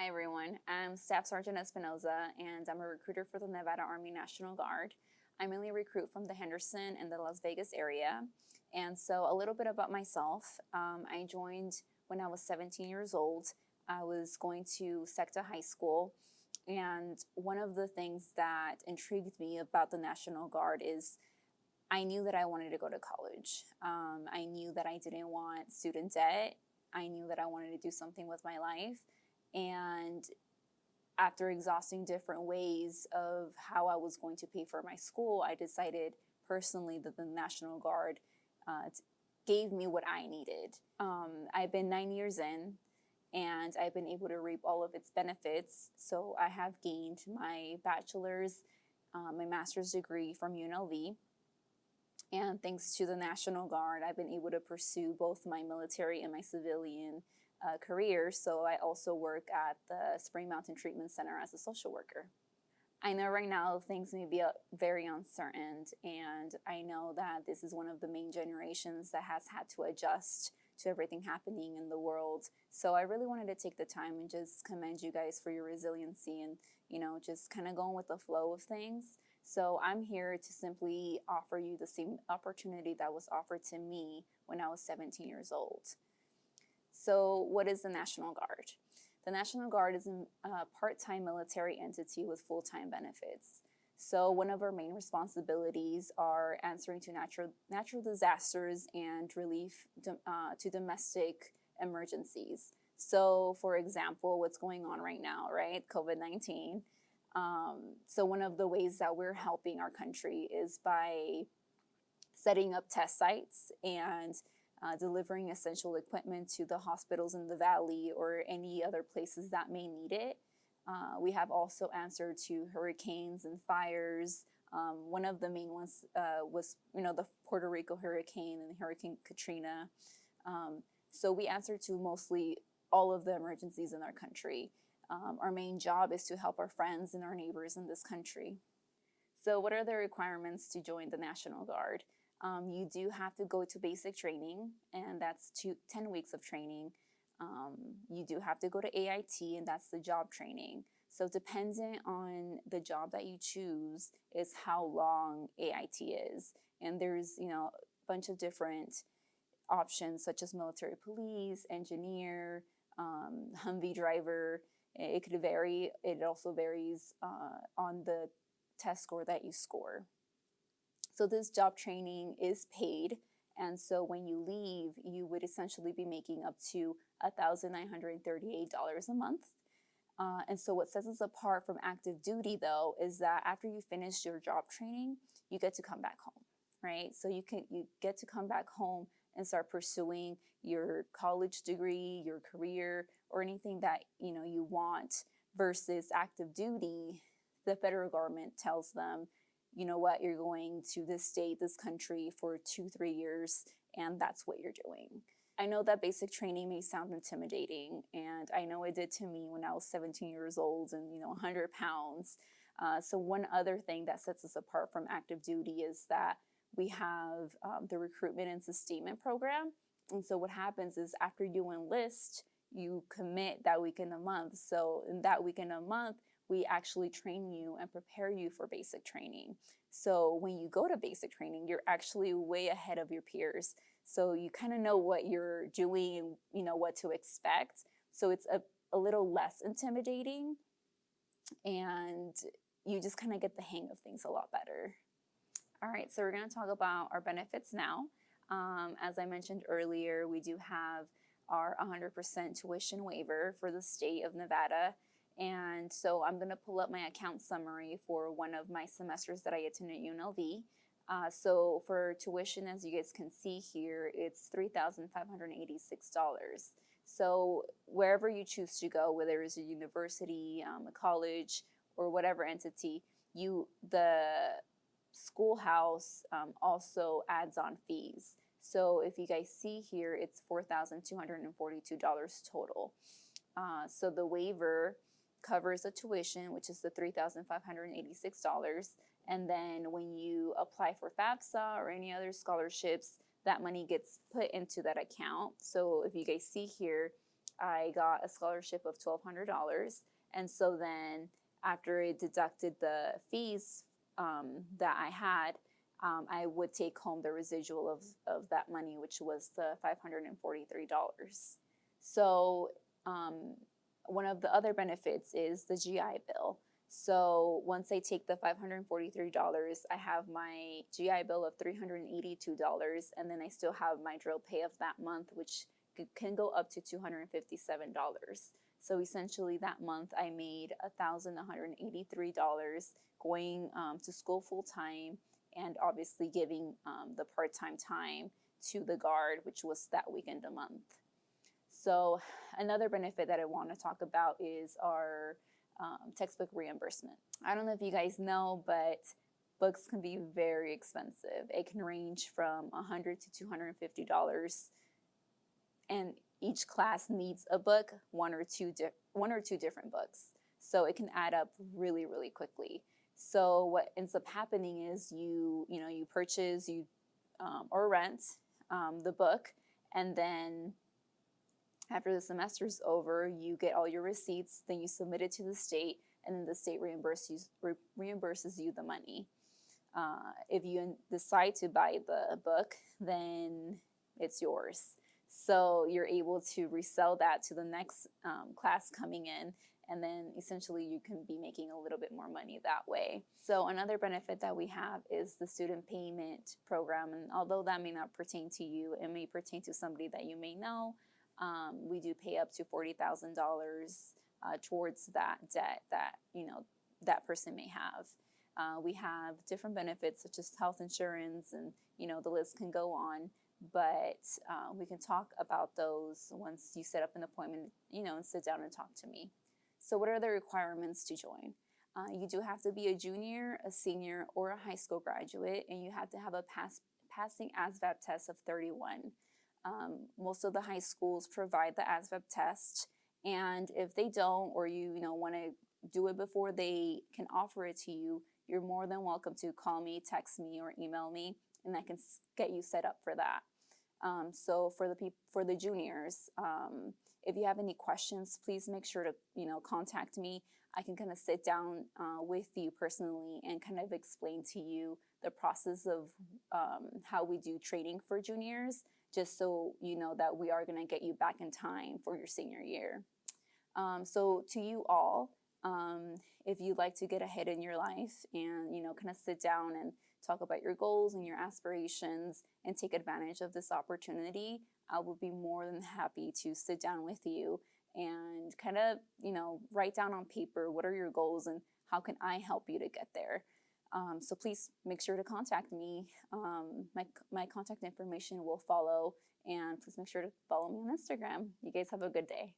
Hi everyone, I'm Staff Sergeant Espinoza and I'm a recruiter for the Nevada Army National Guard. I mainly recruit from the Henderson and the Las Vegas area. And so a little bit about myself. I joined when I was 17 years old. I was going to Sector High School, and one of the things that intrigued me about the National Guard is I knew that I wanted to go to college. I knew that I didn't want student debt. I knew that I wanted to do something with my life. And after exhausting different ways of how I was going to pay for my school, I decided personally that the National Guard gave me what I needed. I've been 9 years in, and I've been able to reap all of its benefits. So I have gained my bachelor's, my master's degree from UNLV. And thanks to the National Guard, I've been able to pursue both my military and my civilian career. So I also work at the Spring Mountain Treatment Center as a social worker. I know right now things may be very uncertain, and I know that this is one of the main generations that has had to adjust to everything happening in the world. So I really wanted to take the time and just commend you guys for your resiliency and, just kind of going with the flow of things. So I'm here to simply offer you the same opportunity that was offered to me when I was 17 years old. So what is the National Guard? The National Guard is a part-time military entity with full-time benefits. So one of our main responsibilities are answering to natural disasters and relief to domestic emergencies. So for example, what's going on right now, right? COVID-19. So one of the ways that we're helping our country is by setting up test sites and delivering essential equipment to the hospitals in the valley or any other places that may need it. We have also answered to hurricanes and fires. One of the main ones was, the Puerto Rico hurricane and Hurricane Katrina. So we answer to mostly all of the emergencies in our country. Our main job is to help our friends and our neighbors in this country. So what are the requirements to join the National Guard? You do have to go to basic training, and that's 10 weeks of training. You do have to go to AIT, and that's the job training. So depending on the job that you choose is how long AIT is. And there's, a bunch of different options such as military police, engineer, Humvee driver. It could vary. It also varies on the test score that you score. So this job training is paid, and so when you leave, you would essentially be making up to $1,938 a month. And so what sets us apart from active duty, though, is that after you finish your job training, you get to come back home, right? So you get to come back home and start pursuing your college degree, your career, or anything that you want. Versus active duty, the federal government tells them, you know what, you're going to this state, this country for 2-3 years, and that's what you're doing. I know that basic training may sound intimidating, and I know it did to me when I was 17 years old and 100 pounds. So one other thing that sets us apart from active duty is that we have the recruitment and sustainment program. And so what happens is after you enlist, you commit that week in a month. So in that week in a month, we actually train you and prepare you for basic training. So when you go to basic training, you're actually way ahead of your peers. So you kind of know what you're doing and what to expect. So it's a little less intimidating, and you just kind of get the hang of things a lot better. All right, so we're going to talk about our benefits now. As I mentioned earlier, we do have our 100% tuition waiver for the state of Nevada. And so I'm going to pull up my account summary for one of my semesters that I attended at UNLV. So for tuition, as you guys can see here, it's $3,586. So wherever you choose to go, whether it's a university, a college, or whatever entity, the schoolhouse also adds on fees. So if you guys see here, it's $4,242 total. So the waiver covers the tuition, which is the $3,586. And then when you apply for FAFSA or any other scholarships, that money gets put into that account. So if you guys see here, I got a scholarship of $1,200. And so then after it deducted the fees that I had, I would take home the residual of that money, which was the $543. So one of the other benefits is the GI Bill. So once I take the $543, I have my GI Bill of $382, and then I still have my drill pay of that month, which can go up to $257. So essentially that month I made $1,183 going to school full time, and obviously giving the part-time time to the Guard, which was that weekend a month. So another benefit that I want to talk about is our textbook reimbursement. I don't know if you guys know, but books can be very expensive. It can range from $100 to $250, and each class needs a book, one or two different books. So it can add up really, really quickly. So what ends up happening is you purchase or rent the book, and then after the semester's over, you get all your receipts, then you submit it to the state, and then the state reimburses you the money. If you decide to buy the book, then it's yours. So you're able to resell that to the next class coming in, and then essentially you can be making a little bit more money that way. So another benefit that we have is the student payment program, and although that may not pertain to you, it may pertain to somebody that you may know. We do pay up to $40,000 towards that debt that that person may have. We have different benefits such as health insurance, and the list can go on. But we can talk about those once you set up an appointment, and sit down and talk to me. So what are the requirements to join? You do have to be a junior, a senior, or a high school graduate, and you have to have a passing ASVAB test of 31. Most of the high schools provide the ASVAB test, and if they don't, or you want to do it before they can offer it to you, you're more than welcome to call me, text me, or email me, and I can get you set up for that. So for the juniors, if you have any questions, please make sure to contact me. I can kind of sit down with you personally and kind of explain to you the process of how we do training for juniors, just so you know that we are going to get you back in time for your senior year. So to you all, if you'd like to get ahead in your life and kind of sit down and talk about your goals and your aspirations and take advantage of this opportunity, I will be more than happy to sit down with you and kind of write down on paper what are your goals and how can I help you to get there. So please make sure to contact me. My contact information will follow, and please make sure to follow me on Instagram. You guys have a good day.